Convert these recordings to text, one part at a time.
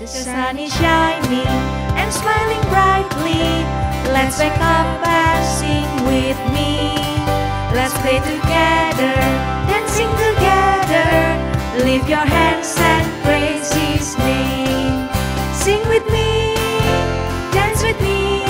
The sun is shining and smiling brightly. Let's wake up and sing with me. Let's play together, dancing together. Lift your hands and praise His name. Sing with me, dance with me.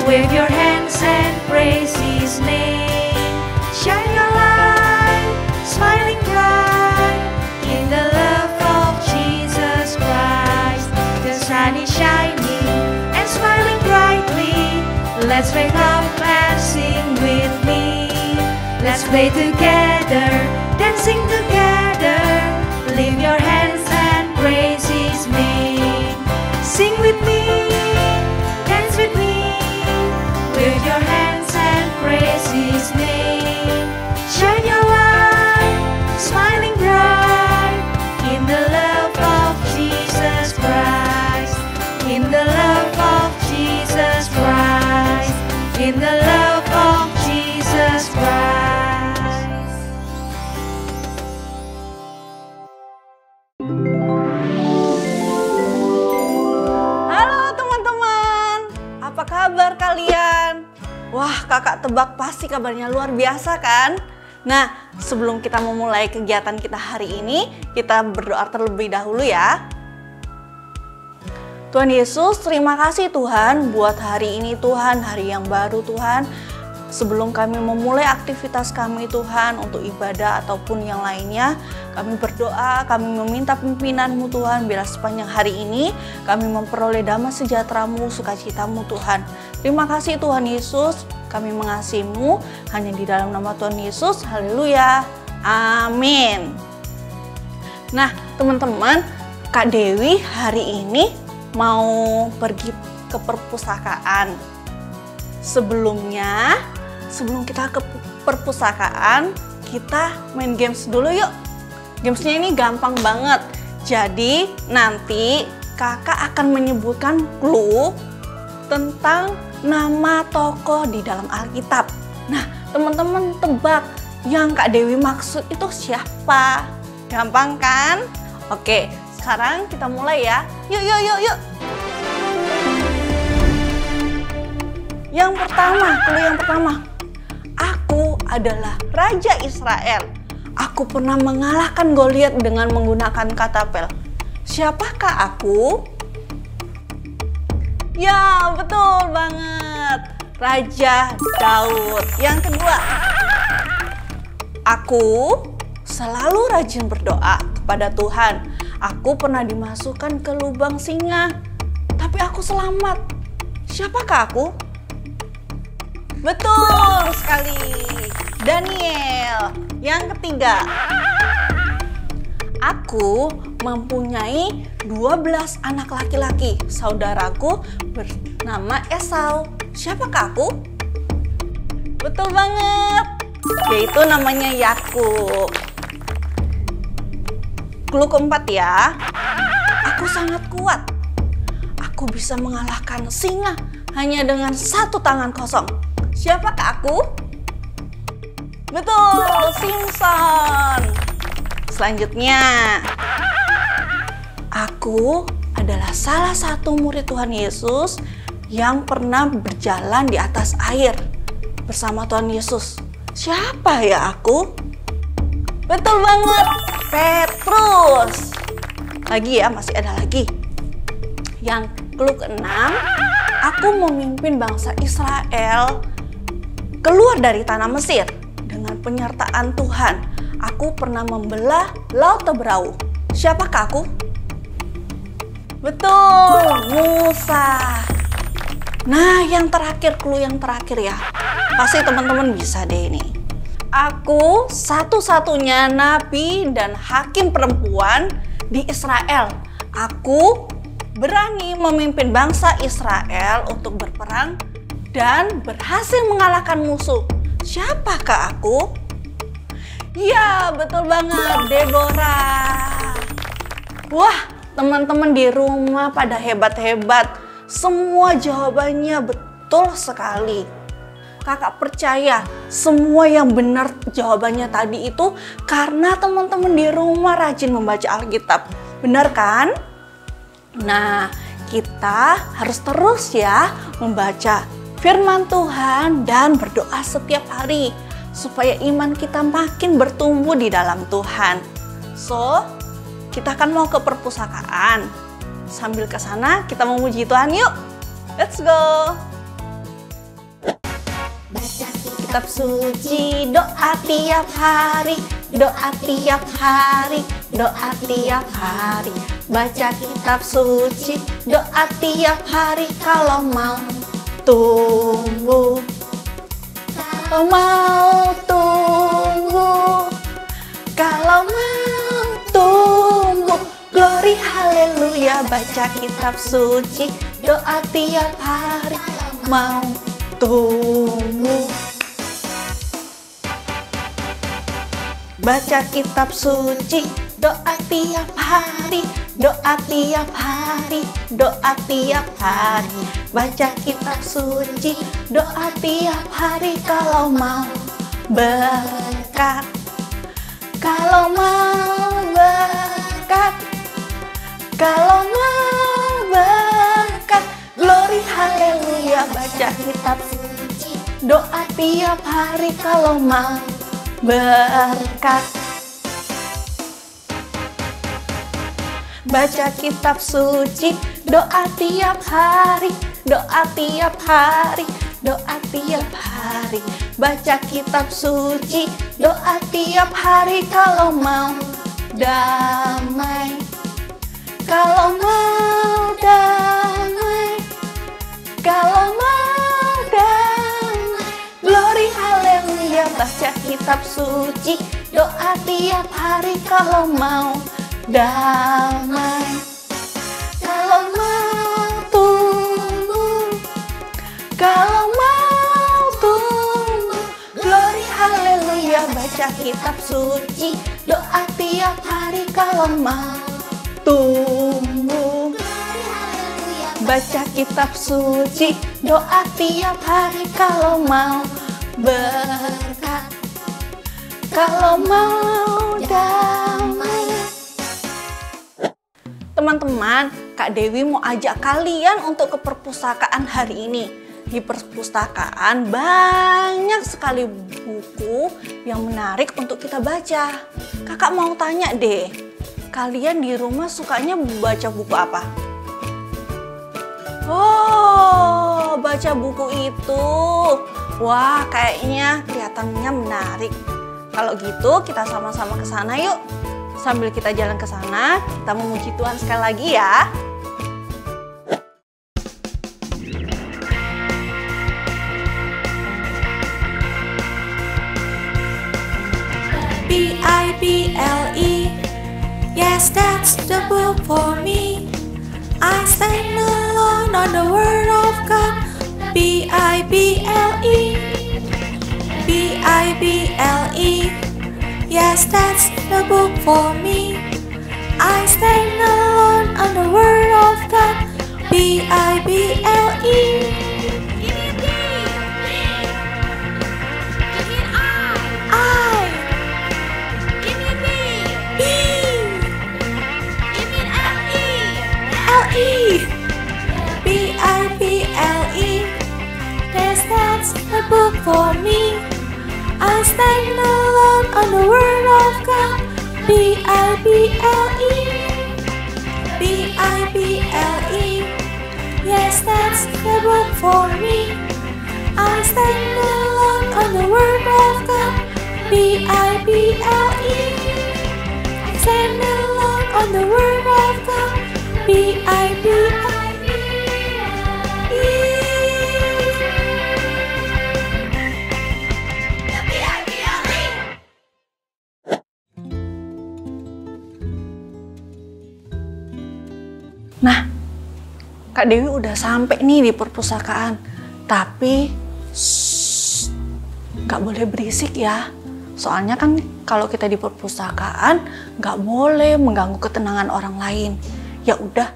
Wave your hands and praise His name. Shine your light, smiling bright, in the love of Jesus Christ. The sun is shining and smiling brightly. Let's wake up and sing with me. Let's play together, dancing together. Lift your hands and praise His name. Sing with me, dance with me. Wave your hands and praise His name. Shine your light, smiling bright, in the love of Jesus Christ. In the love of Jesus Christ. In the love of Jesus Christ. Halo teman-teman, apa kabar kalian? Wah, kakak tebak pasti kabarnya luar biasa kan? Nah, sebelum kita memulai kegiatan kita hari ini, kita berdoa terlebih dahulu ya. Tuhan Yesus, terima kasih Tuhan buat hari ini Tuhan, hari yang baru Tuhan. Sebelum kami memulai aktivitas kami Tuhan untuk ibadah ataupun yang lainnya, kami berdoa, kami meminta pimpinan-Mu Tuhan, biar sepanjang hari ini kami memperoleh damai sejahtera-Mu, sukacita-Mu Tuhan. Terima kasih Tuhan Yesus, kami mengasihi-Mu, hanya di dalam nama Tuhan Yesus, haleluya, amin. Nah teman-teman, Kak Dewi hari ini mau pergi ke perpustakaan. Sebelum kita ke perpustakaan, kita main games dulu yuk. Gamesnya ini gampang banget. Jadi nanti kakak akan menyebutkan clue tentang nama tokoh di dalam Alkitab. Nah teman-teman tebak yang Kak Dewi maksud itu siapa? Gampang kan? Oke, sekarang kita mulai ya. Yuk. Yang pertama, aku adalah Raja Israel. Aku pernah mengalahkan Goliat dengan menggunakan katapel. Siapakah aku? Ya, betul banget. Raja Daud. Yang kedua, aku selalu rajin berdoa kepada Tuhan. Aku pernah dimasukkan ke lubang singa, tapi aku selamat. Siapakah aku? Betul sekali, Daniel. Yang ketiga, aku mempunyai 12 anak laki-laki. Saudaraku bernama Esau. Siapakah aku? Betul banget, yaitu namanya Yakub. Clue keempat ya, aku sangat kuat. Aku bisa mengalahkan singa hanya dengan satu tangan kosong. Siapakah aku? Betul, Simpson. Selanjutnya, aku adalah salah satu murid Tuhan Yesus yang pernah berjalan di atas air bersama Tuhan Yesus. Siapa ya aku? Betul banget, Petrus. Lagi ya, masih ada lagi. Yang clue keenam, aku memimpin bangsa Israel keluar dari tanah Mesir dengan penyertaan Tuhan. Aku pernah membelah Laut Teberau. Siapakah aku? Betul, Musa. Nah, yang terakhir, clue yang terakhir ya. Pasti teman-teman bisa deh ini. Aku satu-satunya nabi dan hakim perempuan di Israel. Aku berani memimpin bangsa Israel untuk berperang dan berhasil mengalahkan musuh. Siapakah aku? Ya, betul banget, Deborah. Wah, teman-teman di rumah pada hebat-hebat. Semua jawabannya betul sekali. Kakak percaya semua yang benar jawabannya tadi itu karena teman-teman di rumah rajin membaca Alkitab. Benar kan? Nah, kita harus terus ya membaca firman Tuhan dan berdoa setiap hari supaya iman kita makin bertumbuh di dalam Tuhan. So, kita akan mau ke perpustakaan. Sambil ke sana kita memuji Tuhan yuk. Let's go. Baca kitab suci, doa tiap hari, doa tiap hari, doa tiap hari. Baca kitab suci, doa tiap hari kalau mau tumbuh. Kalau mau tumbuh, kalau mau tumbuh, glory haleluya. Baca kitab suci, doa tiap hari mau tumbuh. Baca kitab suci, doa tiap hari, doa tiap hari, doa tiap hari. Baca kitab suci, doa tiap hari kalau mau berkat. Kalau mau berkat, kalau mau berkat, glory haleluya. Baca kitab suci, doa tiap hari kalau mau berkat. Baca kitab suci, doa tiap hari, doa tiap hari, doa tiap hari. Baca kitab suci, doa tiap hari kalau mau damai. Kalau mau damai, kalau mau damai, glory haleluya. Baca kitab suci, doa tiap hari kalau mau damai. Kalau mau tumbuh, kalau mau tumbuh, glory haleluya. Baca kitab suci, doa tiap hari kalau mau tumbuh. Baca kitab suci, doa tiap hari kalau mau berkat, kalau mau damai. Teman-teman, Kak Dewi mau ajak kalian untuk ke perpustakaan hari ini. Di perpustakaan banyak sekali buku yang menarik untuk kita baca. Kakak mau tanya deh, kalian di rumah sukanya baca buku apa? Oh, baca buku itu. Wah, kayaknya kelihatannya menarik. Kalau gitu kita sama-sama ke sana yuk. Sambil kita jalan ke sana, kita memuji Tuhan sekali lagi ya. Bible, yes, that's the book for me. I stand alone on the word of God. Bible, Bible, yes, that's the book for me. I stand alone on the word of God. Bible. Yes, that's the book for me. I stand alone on the word of God. Bible, Bible, yes, that's the book for me. I stand alone on the word of God. Bible, stand alone on the word of God. Bible. Nah, Kak Dewi udah sampai nih di perpustakaan. Tapi nggak boleh berisik ya. Soalnya kan kalau kita di perpustakaan nggak boleh mengganggu ketenangan orang lain. Ya udah,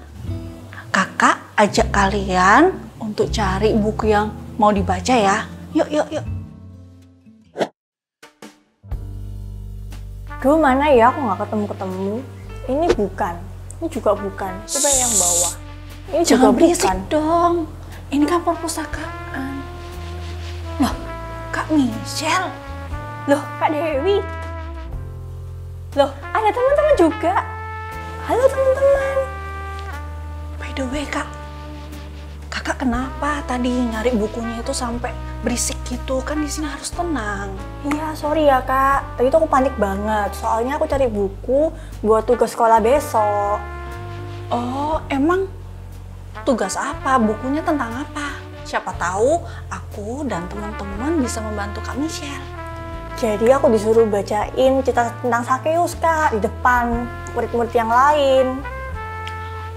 kakak ajak kalian untuk cari buku yang mau dibaca ya. Yuk, yuk, yuk. Duh, mana ya, aku nggak ketemu-ketemu. Ini bukan, ini juga bukan. Coba yang bawah. Ini Jangan juga berisik bukan. dong. Ini kan perpustakaan. Loh, Kak Michelle. Loh, Kak Dewi. Loh, ada teman-teman juga. Halo teman-teman. By the way, Kak. Kakak kenapa tadi nyari bukunya itu sampai berisik gitu? Kan di sini harus tenang. Iya, sorry ya Kak. Tadi tuh aku panik banget. Soalnya aku cari buku buat tugas sekolah besok. Oh, emang tugas apa? Bukunya tentang apa? Siapa tahu aku dan teman-teman bisa membantu Kak Michelle. Jadi aku disuruh bacain cerita tentang Sakeus Kak di depan murid-murid yang lain.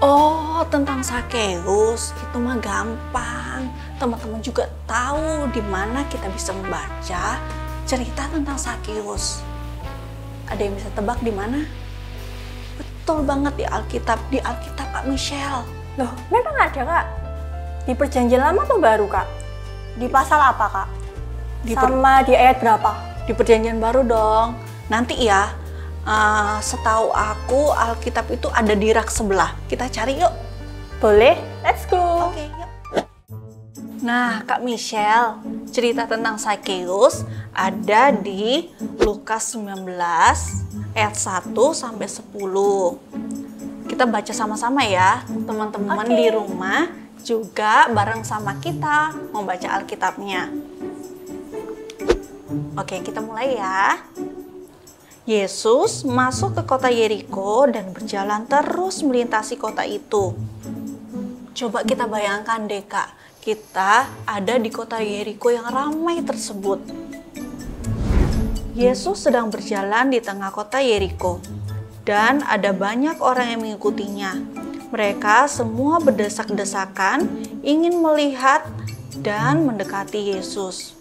Oh, tentang Sakeus. Itu mah gampang. Teman-teman juga tahu di mana kita bisa membaca cerita tentang Sakeus. Ada yang bisa tebak di mana? Betul banget di Alkitab Kak Michelle. Loh, memang ada Kak? Di perjanjian lama atau baru Kak? Di pasal apa Kak? Sama di ayat berapa? Di perjanjian baru dong. Nanti ya, setahu aku Alkitab itu ada di rak sebelah. Kita cari yuk. Boleh? Let's go! Oke, yuk. Nah, Kak Michelle, cerita tentang Sakeus ada di Lukas 19 ayat 1 sampai 10. Kita baca sama-sama ya, teman-teman Oke. di rumah juga bareng sama kita membaca Alkitabnya. Oke, kita mulai ya. Yesus masuk ke kota Yeriko dan berjalan terus melintasi kota itu. Coba kita bayangkan deh Kak, kita ada di kota Yeriko yang ramai tersebut. Yesus sedang berjalan di tengah kota Yeriko dan ada banyak orang yang mengikutinya. Mereka semua berdesak-desakan ingin melihat dan mendekati Yesus.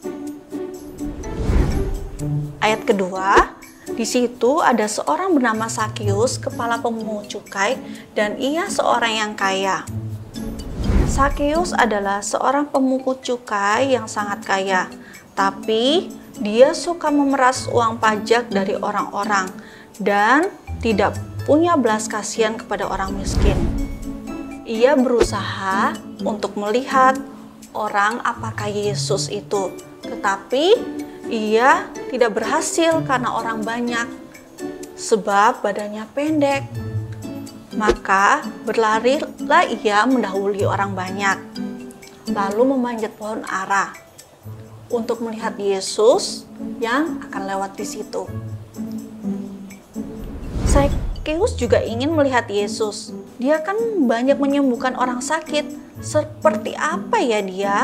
Ayat kedua, di situ ada seorang bernama Sakeus, kepala pemungut cukai, dan ia seorang yang kaya. Sakeus adalah seorang pemungut cukai yang sangat kaya, tapi dia suka memeras uang pajak dari orang-orang dan tidak punya belas kasihan kepada orang miskin. Ia berusaha untuk melihat orang apakah Yesus itu, tetapi ia tidak berhasil karena orang banyak, sebab badannya pendek. Maka berlarilah ia mendahului orang banyak, lalu memanjat pohon ara untuk melihat Yesus yang akan lewat di situ. Sakeus juga ingin melihat Yesus. Dia kan banyak menyembuhkan orang sakit. Seperti apa ya dia?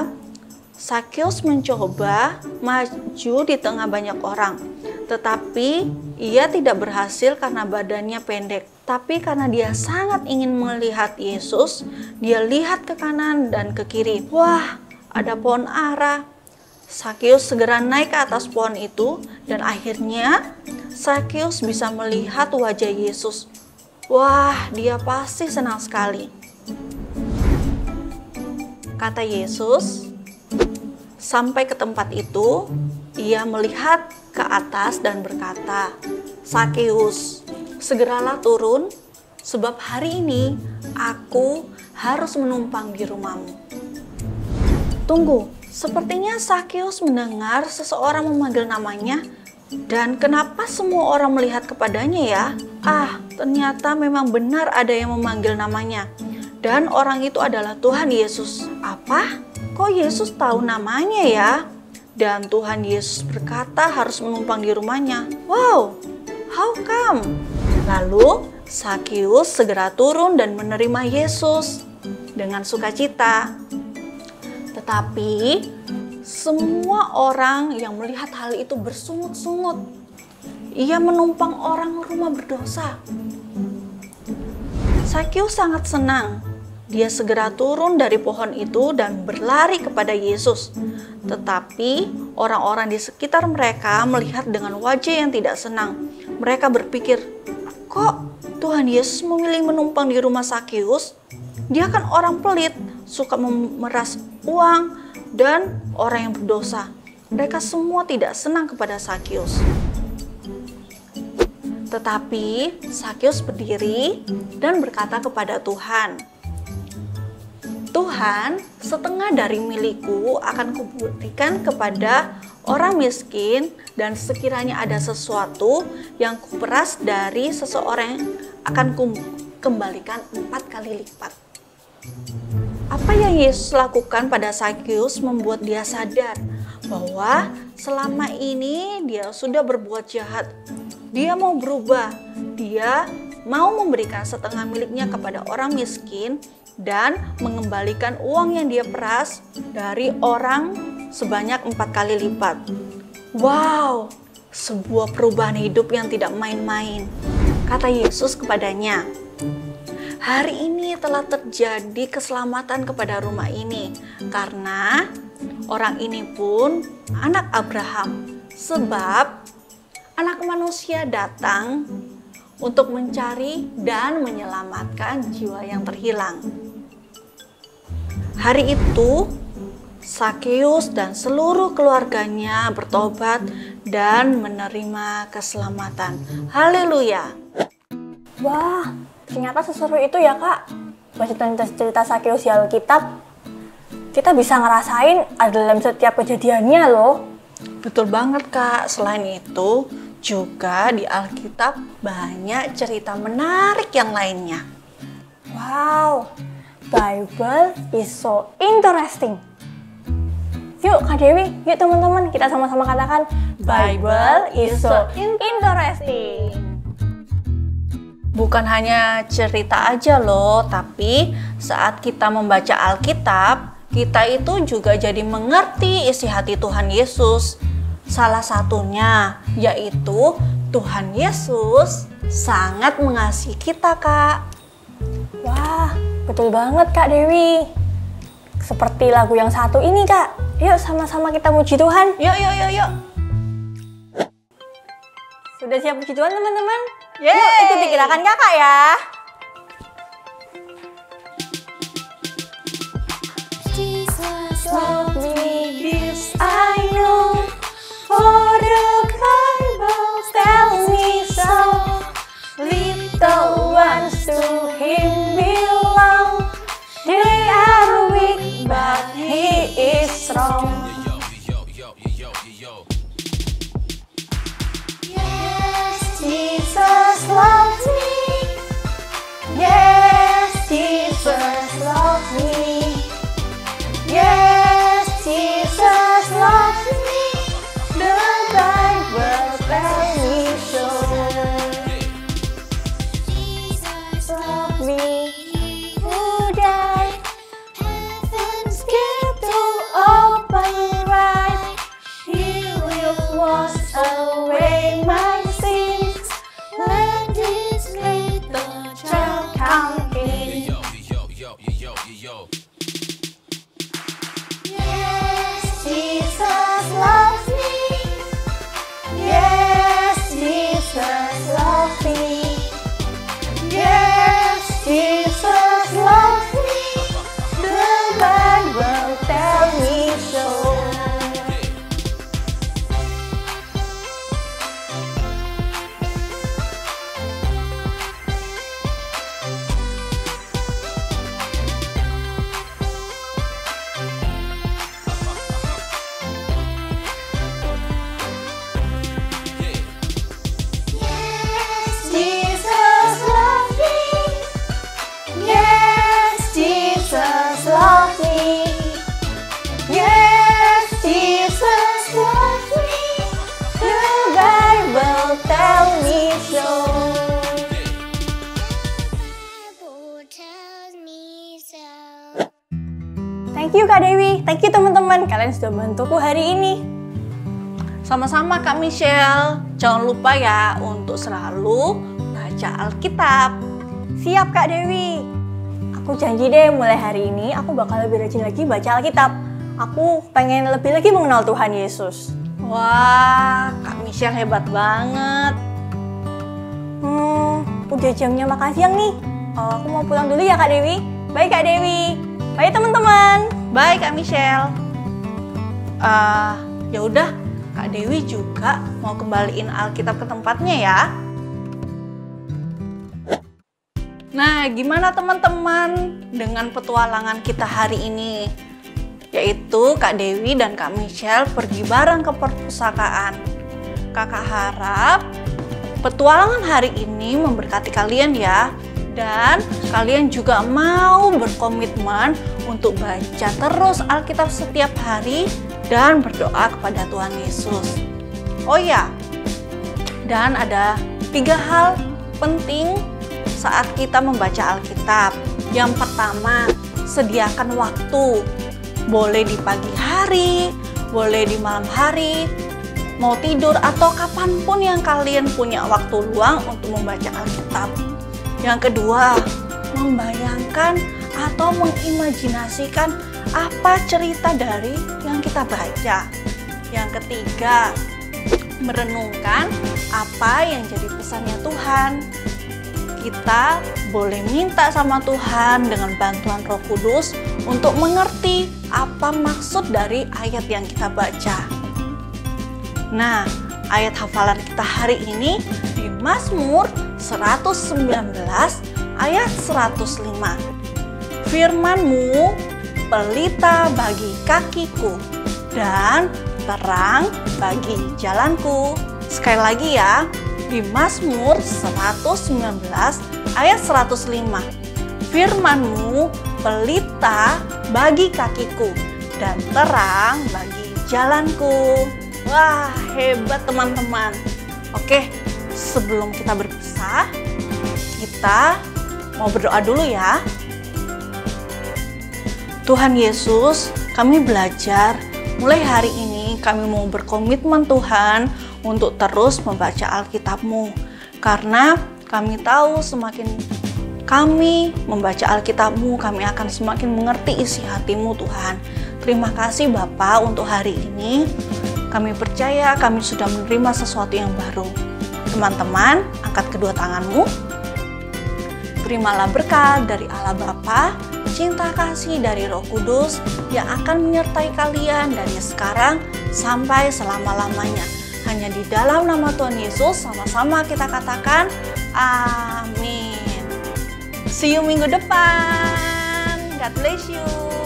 Sakeus mencoba maju di tengah banyak orang, tetapi ia tidak berhasil karena badannya pendek. Tapi karena dia sangat ingin melihat Yesus, dia lihat ke kanan dan ke kiri. Wah, ada pohon ara. Sakeus segera naik ke atas pohon itu dan akhirnya Sakeus bisa melihat wajah Yesus. Wah, dia pasti senang sekali. Kata Yesus, sampai ke tempat itu, ia melihat ke atas dan berkata, "Sakeus, segeralah turun, sebab hari ini aku harus menumpang di rumahmu." Tunggu, sepertinya Sakeus mendengar seseorang memanggil namanya. Dan kenapa semua orang melihat kepadanya ya? Ternyata memang benar ada yang memanggil namanya. Dan orang itu adalah Tuhan Yesus. Apa? Kok Yesus tahu namanya ya? Dan Tuhan Yesus berkata harus menumpang di rumahnya. Wow, how come? Lalu Sakeus segera turun dan menerima Yesus dengan sukacita. Tetapi semua orang yang melihat hal itu bersungut-sungut. Ia menumpang orang rumah berdosa. Sakeus sangat senang. Dia segera turun dari pohon itu dan berlari kepada Yesus. Tetapi orang-orang di sekitar mereka melihat dengan wajah yang tidak senang. Mereka berpikir, kok Tuhan Yesus memilih menumpang di rumah Sakeus? Dia kan orang pelit, suka memeras uang, dan orang yang berdosa. Mereka semua tidak senang kepada Sakeus. Tetapi Sakeus berdiri dan berkata kepada Tuhan, Tuhan, setengah dari milikku akan kuberikan kepada orang miskin, dan sekiranya ada sesuatu yang kuperas dari seseorang akan kukembalikan 4 kali lipat. Apa yang Yesus lakukan pada Sakeus membuat dia sadar bahwa selama ini dia sudah berbuat jahat. Dia mau berubah, dia mau memberikan setengah miliknya kepada orang miskin dan mengembalikan uang yang dia peras dari orang sebanyak 4 kali lipat. Wow, sebuah perubahan hidup yang tidak main-main. Kata Yesus kepadanya, hari ini telah terjadi keselamatan kepada rumah ini, karena orang ini pun anak Abraham, sebab Anak Manusia datang untuk mencari dan menyelamatkan jiwa yang terhilang. Hari itu, Sakeus dan seluruh keluarganya bertobat dan menerima keselamatan. Haleluya! Wah, ternyata seseru itu ya Kak. Baca cerita Sakeus di Alkitab, kita bisa ngerasain ada dalam setiap kejadiannya loh. Betul banget Kak, selain itu juga di Alkitab banyak cerita menarik yang lainnya. Wow, Bible is so interesting. Yuk Kak Dewi, yuk teman-teman, kita sama-sama katakan Bible is so interesting. Bukan hanya cerita aja loh, tapi saat kita membaca Alkitab, kita itu juga jadi mengerti isi hati Tuhan Yesus. Salah satunya yaitu Tuhan Yesus sangat mengasihi kita, Kak. Wah, betul banget Kak Dewi. Seperti lagu yang satu ini Kak. Yuk sama-sama kita muji Tuhan. Yuk. Sudah siap puji Tuhan teman-teman? Yeay. Yuk ikuti gerakan kakak ya. Jesus love me, this I know, for the Bible tells me so. Little ones to Him belong, they are weak but He is strong. Jesus loves me. Yes, Jesus loves me. Yes, Jesus loves me. The Bible tells me so. Jesus loves me. Who died? Heaven's gate to open wide. He will wash away my sins. Let this little child come in. Yes, Jesus loves me. Yes, Jesus loves me. Yes, Jesus loves me. The Bible tells me so. Thank you Kak Dewi, thank you teman-teman, kalian sudah bantuku hari ini. Sama-sama Kak Michelle. Jangan lupa ya untuk selalu baca Alkitab. Siap Kak Dewi. Aku janji deh mulai hari ini aku bakal lebih rajin lagi baca Alkitab. Aku pengen lebih lagi mengenal Tuhan Yesus. Wah, Kak Michelle hebat banget. Udah jamnya makan siang nih. Aku mau pulang dulu ya Kak Dewi. Bye Kak Dewi. Bye teman-teman. Bye Kak Michelle. Ya udah, Kak Dewi juga mau kembaliin Alkitab ke tempatnya ya. Nah, gimana teman-teman dengan petualangan kita hari ini? Yaitu Kak Dewi dan Kak Michelle pergi bareng ke perpustakaan. Kakak harap petualangan hari ini memberkati kalian ya. Dan kalian juga mau berkomitmen untuk baca terus Alkitab setiap hari dan berdoa kepada Tuhan Yesus. Oh ya, dan ada 3 hal penting saat kita membaca Alkitab. Yang pertama, sediakan waktu. Boleh di pagi hari, boleh di malam hari, mau tidur atau kapanpun yang kalian punya waktu luang untuk membaca Alkitab. Yang kedua, membayangkan atau mengimajinasikan apa cerita dari yang kita baca. Yang ketiga, merenungkan apa yang jadi pesannya Tuhan. Kita boleh minta sama Tuhan dengan bantuan Roh Kudus untuk mengerti apa maksud dari ayat yang kita baca. Nah, ayat hafalan kita hari ini di Mazmur 119 ayat 105. Firman-Mu pelita bagi kakiku dan terang bagi jalanku. Sekali lagi ya, di Mazmur 119 ayat 105. Firman-Mu pelita bagi kakiku dan terang bagi jalanku. Wah, hebat teman-teman. Oke, sebelum kita berpisah, kita mau berdoa dulu ya. Tuhan Yesus, kami belajar mulai hari ini kami mau berkomitmen Tuhan untuk terus membaca Alkitab-Mu. Karena kami tahu semakin kami membaca Alkitab-Mu, kami akan semakin mengerti isi hati-Mu Tuhan. Terima kasih Bapa untuk hari ini. Kami percaya kami sudah menerima sesuatu yang baru. Teman-teman, angkat kedua tanganmu. Terimalah berkat dari Allah Bapa, cinta kasih dari Roh Kudus yang akan menyertai kalian dari sekarang sampai selama-lamanya. Hanya di dalam nama Tuhan Yesus sama-sama kita katakan amin. See you minggu depan. God bless you.